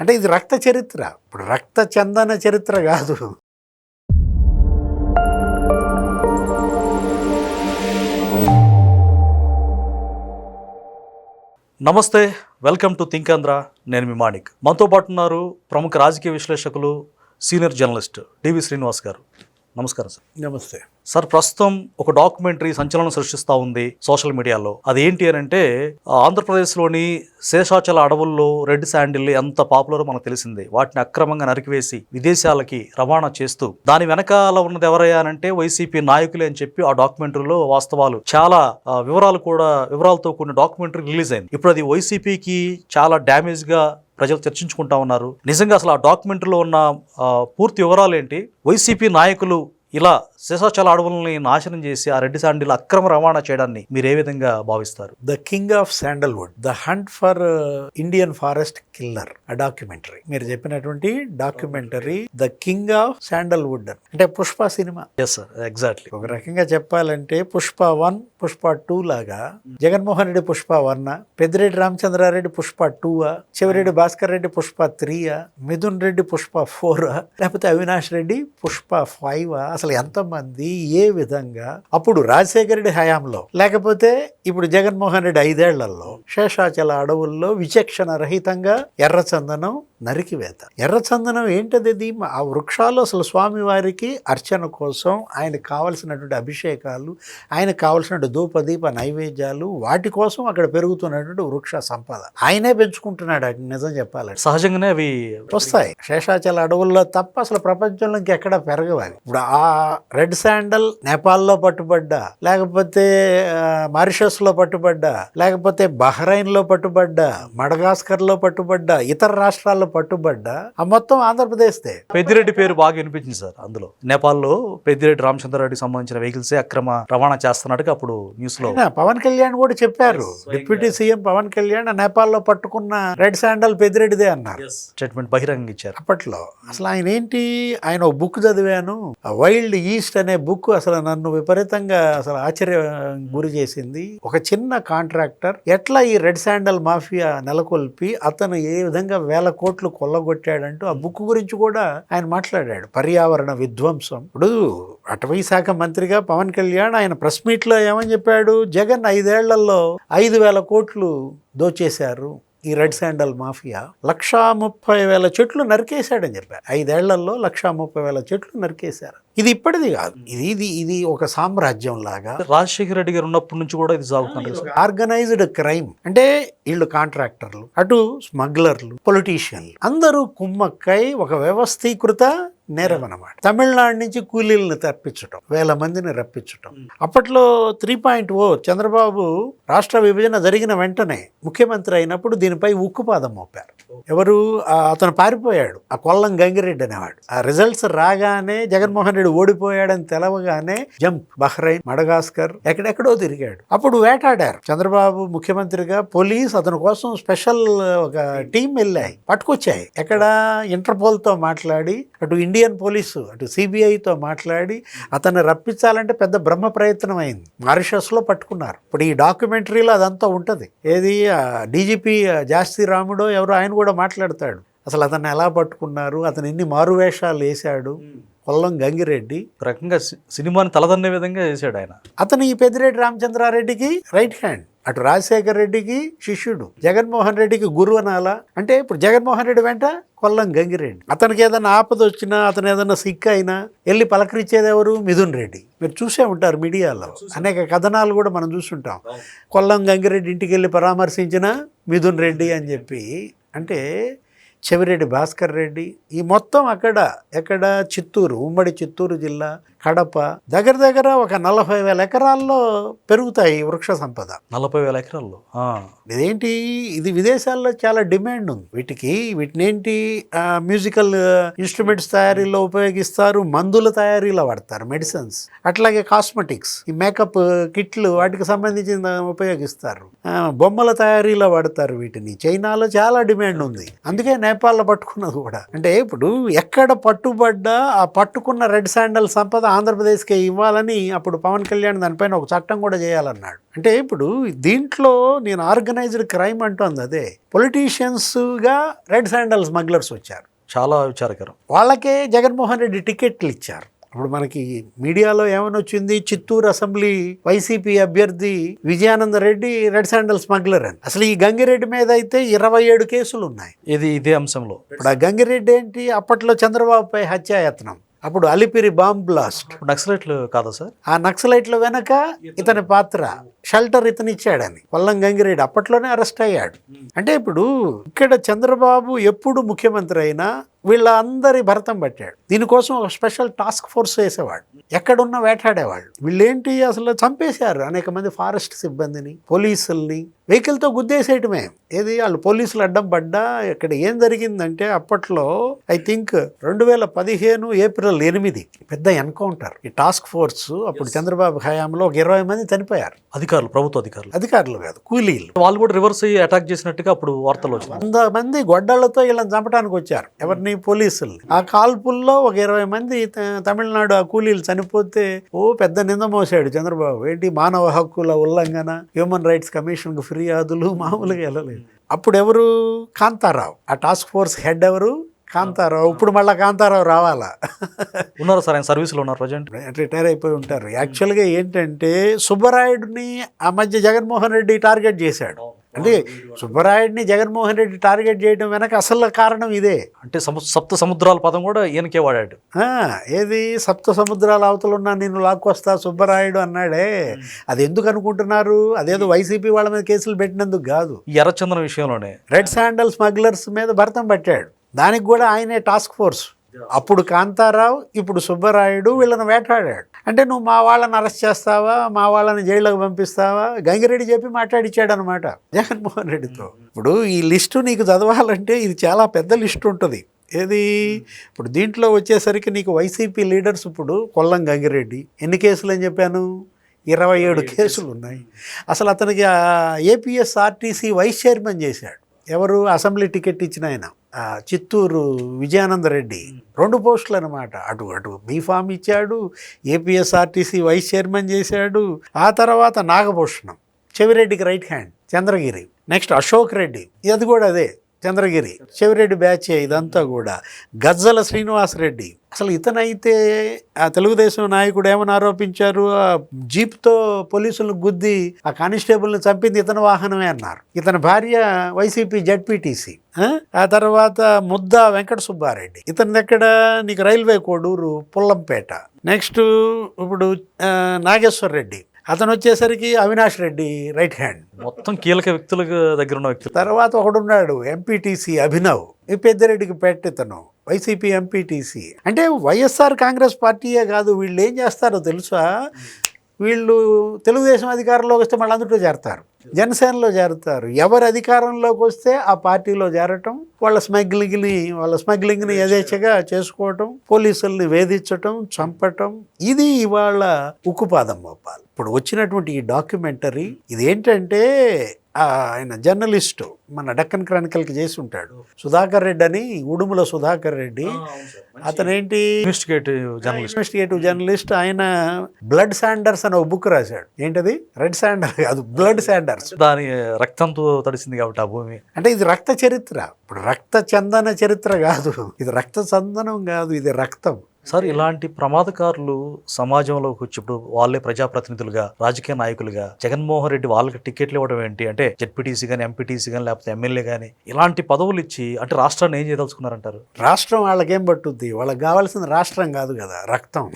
అంటే ఇది రక్త చరిత్ర, ఇప్పుడు రక్త చందన చరిత్ర కాదు. నమస్తే, వెల్కమ్ టు థింక్ ఆంధ్ర. నేను మీ మాణిక్. మనతో పాటు ఉన్నారు ప్రముఖ రాజకీయ విశ్లేషకులు, సీనియర్ జర్నలిస్ట్ డివి శ్రీనివాస్ గారు. నమస్కారం సార్. నమస్తే సార్, ప్రస్తుతం ఒక డాక్యుమెంటరీ సంచలనం సృష్టిస్తూ ఉంది సోషల్ మీడియాలో. అదేంటి అని అంటే, ఆంధ్రప్రదేశ్లోని శేషాచల అడవుల్లో రెడ్ శాండిల్ ఎంత పాపులరో మనకు తెలిసిందే. వాటిని అక్రమంగా నరికివేసి విదేశాలకి రవాణా చేస్తూ దాని వెనకాల ఉన్నది ఎవరయ్యా అంటే వైసీపీ నాయకులే అని చెప్పి ఆ డాక్యుమెంటరీలో వాస్తవాలు చాలా వివరాలతో కూడిన డాక్యుమెంటరీ రిలీజ్ అయింది. ఇప్పుడు అది వైసీపీకి చాలా డ్యామేజ్ గా ప్రజలు చర్చించుకుంటా ఉన్నారు. నిజంగా అసలు ఆ డాక్యుమెంటరీలో ఉన్న పూర్తి వివరాలు ఏంటి? వైసీపీ నాయకులు ఇలా శేషాచల అడవులని నాశనం చేసి ఆ రెడ్ శాండిల్ అక్రమ రవాణా చేయడాన్ని మీరు ఏ విధంగా భావిస్తారు? The king of sandalwood, the hunt for Indian forest killer, ఆ డాక్యుమెంటరీ మీరు చెప్పినటువంటి documentary the king of sandalwood అంటే పుష్ప సినిమా. Yes sir, exactly. ఒక రకంగా చెప్పాలంటే పుష్ప 1, పుష్ప 2 లాగా జగన్మోహన్ రెడ్డి పుష్ప 1, పెద్దిరెడ్డి రామచంద్రారెడ్డి పుష్ప 2, చెవిరెడ్డి భాస్కర్ రెడ్డి పుష్ప 3, మిథున్ రెడ్డి పుష్ప 4, లేకపోతే అవినాష్ రెడ్డి పుష్ప 5. అసలు ఎంతమంది ఏ విధంగా అప్పుడు రాజశేఖర రెడ్డి హయాంలో, లేకపోతే ఇప్పుడు జగన్మోహన్ రెడ్డి 5 ఏళ్లలో శేషాచల అడవుల్లో విచక్షణ రహితంగా ఎర్రచందనం నరికివేత. ఎర్రచందనం ఏంటది? ఆ వృక్షాలు అసలు స్వామివారికి అర్చన కోసం, ఆయనకు కావలసినటువంటి అభిషేకాలు, ఆయనకు కావలసినటువంటి ధూపదీప నైవేద్యాలు, వాటి కోసం అక్కడ పెరుగుతున్నటువంటి వృక్ష సంపద ఆయనే పెంచుకుంటున్నాడు. అది నిజం చెప్పాలంటే సహజంగానే అవి వస్తాయి శేషాచల అడవుల్లో తప్ప, అసలు ప్రపంచంలో ఇంకెక్కడ పెరగవు అవి. ఇప్పుడు ఆ రెడ్ శాండల్ నేపాల్లో పట్టుబడ్డా, లేకపోతే మారిషస్లో పట్టుబడ్డా, లేకపోతే బహ్రైన్లో పట్టుబడ్డా, మడగాస్కర్లో పట్టుబడ్డా, ఇతర రాష్ట్రాల్లో పట్టుబడ్డా, ఆ మొత్తం ఆంధ్రప్రదేశ్దే. పెద్దిరెడ్డి పేరు బాగా వినిపించింది సార్. అందులో నేపాల్లో పెద్దిరెడ్డి రామచంద్రారెడ్డికి సంబంధించిన వెహికల్సే అక్రమ రవాణా చేస్తున్నట్టుగా అప్పుడు న్యూస్ లో పవన్ కళ్యాణ్ కూడా చెప్పారు. డిప్యూటీ సీఎం పవన్ కళ్యాణ్ నేపాల్లో పట్టుకున్న రెడ్ శాండల్ పెద్దిరెడ్డిదే అన్నారు. స్టేట్మెంట్ బహిరంగ ఇచ్చారు అప్పట్లో. అసలు ఆయన ఏంటి, ఆయన ఒక బుక్ చదివాను, వైల్డ్ ఈస్ట్ అనే బుక్. అసలు నన్ను విపరీతంగా అసలు ఆశ్చర్యం గురి చేసింది. ఒక చిన్న కాంట్రాక్టర్ ఎట్లా ఈ రెడ్ శాండల్ మాఫియా నెలకొల్పి అతను ఏ విధంగా వేల కోట్లు కొల్లగొట్టాడంటూ ఆ బుక్ గురించి కూడా ఆయన మాట్లాడాడు. పర్యావరణ విధ్వంసం. ఇప్పుడు అటవీ శాఖ మంత్రిగా పవన్ కళ్యాణ్ ఆయన ప్రెస్ మీట్ లో ఏమని చెప్పాడు? జగన్ 5 ఏళ్లలో 5,000 కోట్లు దోచేశారు ఈ రెడ్ శాండల్ మాఫియా, 130,000 చెట్లు నరికేశాడని చెప్పారు. 5 ఏళ్లలో 130,000 చెట్లు నరికేశారు. ఇది ఇప్పటిది కాదు, ఇది ఒక సామ్రాజ్యం లాగా. రాజశేఖర రెడ్డి గారు ఉన్నప్పటి నుంచి కూడా ఇది సాగుతుంది. ఆర్గనైజ్డ్ క్రైమ్ అంటే వీళ్ళు కాంట్రాక్టర్లు, అటు స్మగ్లర్లు, పొలిటీషియన్లు అందరూ కుమ్మక్కై ఒక వ్యవస్థీకృత నేరం అన్నమాట. తమిళనాడు నుంచి కూలీలను తప్పించటం, 1000 మందిని రప్పించటం. అప్పట్లో 3.0 చంద్రబాబు రాష్ట్ర విభజన జరిగిన వెంటనే ముఖ్యమంత్రి అయినప్పుడు దీనిపై ఉక్కుపాదం మోపారు. ఎవరు? అతను పారిపోయాడు, ఆ కొల్లం గంగిరెడ్డి అనేవాడు. ఆ రిజల్ట్స్ రాగానే జగన్మోహన్ రెడ్డి ఓడిపోయాడని తెలవగానే జంప్, బహ్రైన్, మడగాస్కర్ ఎక్కడెక్కడో తిరిగాడు. అప్పుడు వేటాడారు. చంద్రబాబు ముఖ్యమంత్రిగా పోలీస్ అతని కోసం స్పెషల్ ఒక టీం వెళ్ళాయి, పట్టుకొచ్చాయి. ఎక్కడ? ఇంటర్పోల్తో మాట్లాడి, అటు ఇండియన్ పోలీసు, అటు సిబిఐతో మాట్లాడి అతన్ని రప్పించాలంటే పెద్ద బ్రహ్మ ప్రయత్నం అయింది. మారిషస్లో పట్టుకున్నారు. ఇప్పుడు ఈ డాక్యుమెంటరీలో అదంతా ఉంటుంది. ఏది డీజీపీ జాస్తి రాముడో ఎవరో ఆయన కూడా మాట్లాడతాడు. అసలు అతన్ని ఎలా పట్టుకున్నారు, అతను ఎన్ని మారువేషాలు వేశాడు. కొల్లం గంగిరెడ్డి రకంగా సినిమాని తలదన్నే విధంగా చేశాడు ఆయన. అతను ఈ పెద్దిరెడ్డి రామచంద్రారెడ్డికి రైట్ హ్యాండ్, అటు రాజశేఖర్ రెడ్డికి శిష్యుడు, జగన్మోహన్ రెడ్డికి గురువు అనాలా. అంటే ఇప్పుడు జగన్మోహన్ రెడ్డి వెంట కొల్లం గంగిరెడ్డి. అతనికి ఏదైనా ఆపద వచ్చినా, అతను ఏదైనా సిక్ అయినా వెళ్ళి పలకరించేది ఎవరు? మిథున్ రెడ్డి. మీరు చూసే ఉంటారు మీడియాలో అనేక కథనాలు కూడా మనం చూస్తుంటాం. కొల్లం గంగిరెడ్డి ఇంటికి వెళ్ళి పరామర్శించిన మిథున్ రెడ్డి అని చెప్పి. అంటే చెవిరెడ్డి భాస్కర్ రెడ్డి, ఈ మొత్తం ఎక్కడ చిత్తూరు, ఉమ్మడి చిత్తూరు జిల్లా, కడప, దగ్గర ఒక 40,000 ఎకరాల్లో పెరుగుతాయి వృక్ష సంపద. 40,000 ఎకరాల్లో. ఇదేంటి, ఇది విదేశాల్లో చాలా డిమాండ్ ఉంది వీటినేంటి మ్యూజికల్ ఇన్స్ట్రుమెంట్స్ తయారీలో ఉపయోగిస్తారు, మందుల తయారీలో వాడతారు, మెడిసిన్స్, అట్లాగే కాస్మెటిక్స్, ఈ మేకప్ కిట్లు వాటికి సంబంధించిన ఉపయోగిస్తారు, బొమ్మల తయారీలో వాడతారు వీటిని. చైనాలో చాలా డిమాండ్ ఉంది. అందుకే నేపాల్లో పట్టుకున్నది కూడా. అంటే ఇప్పుడు ఎక్కడ పట్టుబడ్డా ఆ పట్టుకున్న రెడ్ శాండల్ సంపద ఆంధ్రప్రదేశ్కే ఇవ్వాలని అప్పుడు పవన్ కళ్యాణ్ దానిపైన ఒక చట్టం కూడా చేయాలన్నాడు. అంటే ఇప్పుడు దీంట్లో నేను ఆర్గనైజ్డ్ క్రైమ్ అంటోంది అదే. పొలిటీషియన్స్గా రెడ్ శాండల్ స్మగ్లర్స్ వచ్చారు, చాలా విచారకరం. వాళ్ళకే జగన్మోహన్ రెడ్డి టికెట్లు ఇచ్చారు. ఇప్పుడు మనకి మీడియాలో ఏమని వచ్చింది, చిత్తూరు అసెంబ్లీ వైసీపీ అభ్యర్థి Vijayananda Reddy red sandal smuggler అని. అసలు ఈ గంగిరెడ్డి మీద అయితే 27 కేసులు ఉన్నాయి. ఇదే అంశంలో ఇప్పుడు ఆ గంగిరెడ్డి ఏంటి, అప్పట్లో చంద్రబాబుపై హత్యాయత్నం, అప్పుడు అలిపిరి బాంబ్ బ్లాస్ట్. నక్సలైట్లు కాదా సార్? ఆ నక్సలైట్ల వెనక ఇతని పాత్ర, షెల్టర్ ఇతను ఇచ్చాడని కొల్లం గంగిరెడ్డి అప్పట్లోనే అరెస్ట్ అయ్యాడు. అంటే ఇప్పుడు ఇక్కడ చంద్రబాబు ఎప్పుడు ముఖ్యమంత్రి అయినా వీళ్ళందరి భరతం పట్టాడు. దీనికోసం ఒక స్పెషల్ టాస్క్ ఫోర్స్ వేసేవాడు, ఎక్కడున్నా వేటాడేవాళ్ళు. వీళ్ళేంటి అసలు చంపేశారు అనేక మంది ఫారెస్ట్ సిబ్బందిని, పోలీసుల్ని వెహికల్తో గుద్దేసేయటమే. ఏది వాళ్ళు పోలీసులు అడ్డం పడ్డా. ఇక్కడ ఏం జరిగిందంటే అప్పట్లో ఐ థింక్ 2015 ఏప్రిల్ 8 పెద్ద ఎన్కౌంటర్. ఈ టాస్క్ ఫోర్స్ అప్పుడు చంద్రబాబు హయాంలో ఒక 20 మంది చనిపోయారు. అధికారులు, ప్రభుత్వ అధికారులు కాదు, కూలీలు. వాళ్ళు కూడా రివర్స్ అయ్యి అటాక్ చేసినట్టుగా అప్పుడు వార్తలు వచ్చినాయి. 100 మంది గొడ్డళ్లతో వీళ్ళని చంపడానికి వచ్చారు. ఎవరిని? పోలీసులు. ఆ కాల్పుల్లో ఒక 20 మంది తమిళనాడు ఆ కూలీలు చనిపోతే పెద్ద నింద మోసాడు చంద్రబాబు. ఏంటి మానవ హక్కుల ఉల్లంఘన, హ్యూమన్ రైట్స్ కమిషన్ కు ఫిర్యాదులు, మామూలుగా వెళ్ళలేదు. అప్పుడు ఎవరు? కాంతారావు. ఆ టాస్క్ ఫోర్స్ హెడ్ ఎవరు? కాంతారావు. ఇప్పుడు మళ్ళీ కాంతారావు రావాలా? ఉన్నారు సార్, ఆయన సర్వీస్లో ఉన్నారు, ప్రజెంట్ రిటైర్ అయిపోయి ఉంటారు. యాక్చువల్గా ఏంటంటే సుబ్బరాయుడిని ఆ మధ్య జగన్మోహన్ రెడ్డి టార్గెట్ చేశాడు. అంటే సుబ్బరాయుడిని జగన్మోహన్ రెడ్డి టార్గెట్ చేయడం వెనక అసలు కారణం ఇదే. అంటే సప్త సముద్రాల పదం కూడా ఈయనకే వాడాడు. ఏది సప్త సముద్రాల అవతలున్నా నిన్ను లాక్కొస్తా సుబ్బరాయుడు అన్నాడే. అది ఎందుకు అనుకుంటున్నారు? అదేదో వైసీపీ వాళ్ళ మీద కేసులు పెట్టినందుకు కాదు. ఈ ఎర్రచందనం విషయంలోనే రెడ్ శాండల్ స్మగ్లర్స్ మీద భరతం పట్టాడు. దానికి కూడా ఆయనే టాస్క్ ఫోర్స్. అప్పుడు కాంతారావు, ఇప్పుడు సుబ్బరాయుడు వీళ్ళని వేటాడాడు. అంటే నువ్వు మా వాళ్ళని అరెస్ట్ చేస్తావా, మా వాళ్ళని జైల్లోకి పంపిస్తావా? గంగిరెడ్డి చెప్పి మాట్లాడిచ్చాడు అనమాట జగన్మోహన్ రెడ్డితో. ఇప్పుడు ఈ లిస్టు నీకు చదవాలంటే ఇది చాలా పెద్ద లిస్టు ఉంటుంది. ఏది ఇప్పుడు దీంట్లో వచ్చేసరికి నీకు వైసీపీ లీడర్స్ ఇప్పుడు కొల్లం గంగిరెడ్డి ఎన్ని కేసులు అని చెప్పాను? 27 కేసులు ఉన్నాయి. అసలు అతనికి ఏపీఎస్ఆర్టీసీ వైస్ చైర్మన్ చేశాడు. ఎవరు? అసెంబ్లీ టికెట్ ఇచ్చిన ఆయన చిత్తూరు విజయానంద రెడ్డి. 2 పోస్టులు అనమాట. అటు బీఫామ్ ఇచ్చాడు, ఏపీఎస్ఆర్టీసీ వైస్ చైర్మన్ చేశాడు. ఆ తర్వాత నాగభూషణం, చెవిరెడ్డికి right hand, Chandragiri. Next Ashok Reddy, అది కూడా అదే చంద్రగిరి, చెవిరెడ్డి బ్యాచ్. ఇదంతా కూడా గజ్జల శ్రీనివాసరెడ్డి. అసలు ఇతనైతే ఆ తెలుగుదేశం నాయకుడు ఏమని ఆరోపించారు? ఆ జీప్తో పోలీసులను గుద్ది ఆ కానిస్టేబుల్ని చంపింది ఇతని వాహనమే అన్నారు. ఇతని భార్య వైసీపీ జడ్పీటీసీ. ఆ తర్వాత ముద్దా వెంకట సుబ్బారెడ్డి, ఇతని దగ్గర నీకు రైల్వే కోడూరు పుల్లంపేట. నెక్స్ట్ ఇప్పుడు నాగేశ్వర రెడ్డి, అతను వచ్చేసరికి అవినాష్ రెడ్డి రైట్ హ్యాండ్. మొత్తం కీలక వ్యక్తులకు దగ్గర ఉన్న వ్యక్తులు. తర్వాత ఒకడున్నాడు ఎంపీటీసీ అభినవ్, ఈ పెద్దిరెడ్డికి పెట్టితను వైసీపీ ఎంపీటీసీ. అంటే వైఎస్ఆర్ కాంగ్రెస్ పార్టీయే కాదు, వీళ్ళు ఏం చేస్తారో తెలుసా? వీళ్ళు తెలుగుదేశం అధికారంలోకి వస్తే మళ్ళీ అందులో చేరతారు, జనసేనలో చేరుతారు. ఎవరు అధికారంలోకి వస్తే ఆ పార్టీలో చేరటం, వాళ్ళ స్మగ్లింగ్ని యథేచ్ఛగా చేసుకోవటం, పోలీసుల్ని వేధించటం, చంపటం. ఇది ఇవాళ ఉక్కుపాదం మోపాలి. ఇప్పుడు వచ్చినటువంటి ఈ డాక్యుమెంటరీ ఇదేంటంటే ఆయన జర్నలిస్టు మన డక్కన్ క్రానికల్కి చేసి ఉంటాడు, సుధాకర్ రెడ్డి అని, ఉడుముల సుధాకర్ రెడ్డి. అతనేంటి ఇన్వెస్టిగేటివ్ జర్నలిస్ట్. ఆయన బ్లడ్ శాండర్స్ అని ఒక బుక్ రాశాడు. ఏంటది? రెడ్ శాండర్ కాదు, బ్లడ్ శాండర్స్. దాని రక్తంతో తడిసింది కాబట్టి ఆ భూమి. అంటే ఇది రక్త చరిత్ర. ఇప్పుడు రక్త చందన చరిత్ర కాదు, ఇది రక్త చందనం కాదు, ఇది రక్తం. సార్, ఇలాంటి ప్రమాదకారులు సమాజంలోకి వచ్చి ఇప్పుడు వాళ్ళే ప్రజాప్రతినిధులుగా, రాజకీయ నాయకులుగా, జగన్మోహన్ రెడ్డి వాళ్ళకి టికెట్లు ఇవ్వడం ఏంటి అంటే జెడ్పీటీసీ కానీ, ఎంపీటీసీ కానీ, లేకపోతే ఎమ్మెల్యే కానీ ఇలాంటి పదవులు ఇచ్చి అంటే రాష్ట్రాన్ని ఏం చేయదలుచుకున్నారంటారు? రాష్ట్రం వాళ్ళకేం పట్టుద్ది? వాళ్ళకి కావాల్సింది రాష్ట్రం కాదు కదా, రక్తం.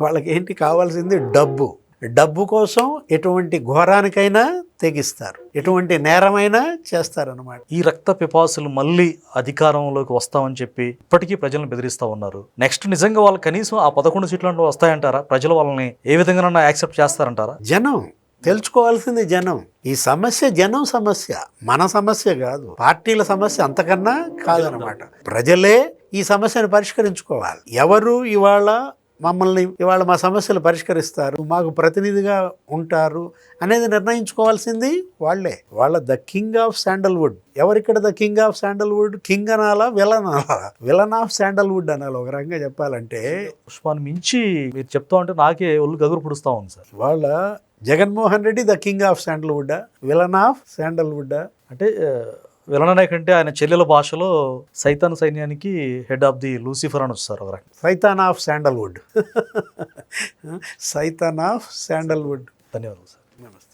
వాళ్ళకి ఏంటి కావాల్సింది? డబ్బు కోసం ఎటువంటి ఘోరానికైనా తెగిస్తారు, ఎటువంటి నేరమైనా చేస్తారన్నమాట. ఈ రక్త పిపాసులు మళ్ళీ అధికారంలోకి వస్తామని చెప్పి ఇప్పటికీ ప్రజలను బెదిరిస్తూ ఉన్నారు. నెక్స్ట్ నిజంగా వాళ్ళు కనీసం ఆ 11 సీట్లు వస్తాయంటారా? ప్రజలు వాళ్ళని ఏ విధంగా యాక్సెప్ట్ చేస్తారంటారా? జనం తెలుసుకోవాల్సింది జనం. ఈ సమస్య జనం సమస్య, మన సమస్య కాదు, పార్టీల సమస్య అంతకన్నా కాదనమాట. ప్రజలే ఈ సమస్యను పరిష్కరించుకోవాలి. ఎవరు ఇవాళ మమ్మల్ని ఇవాళ మా సమస్యలు పరిష్కరిస్తారు, మాకు ప్రతినిధిగా ఉంటారు అనేది నిర్ణయించుకోవాల్సింది వాళ్ళే. వాళ్ళ ద కింగ్ ఆఫ్ శాండల్వుడ్. ఎవరిక్కడ the king of sandalwood? King అనాలా, విలన్ అనాలా? విలన్ ఆఫ్ శాండల్వుడ్ అనాలి ఒక రకంగా చెప్పాలంటే. పుష్పాన్ని మించి మీరు చెప్తా ఉంటే నాకే ఒళ్ళు గగురు పుడుస్తూ ఉంది సార్. వాళ్ళ Jaganmohan Reddy the king of sandalwood, villain of sandalwood. అంటే విలననే కంటే ఆయన చెల్లెల భాషలో సైతాన్ సైన్యానికి హెడ్ ఆఫ్ ది లూసిఫర్ అని వస్తారు ఒక రకంగా. సైతాన్ ఆఫ్ శాండల్వుడ్. సైతాన్ ఆఫ్ శాండల్వుడ్. ధన్యవాదాలు సార్. నమస్తే.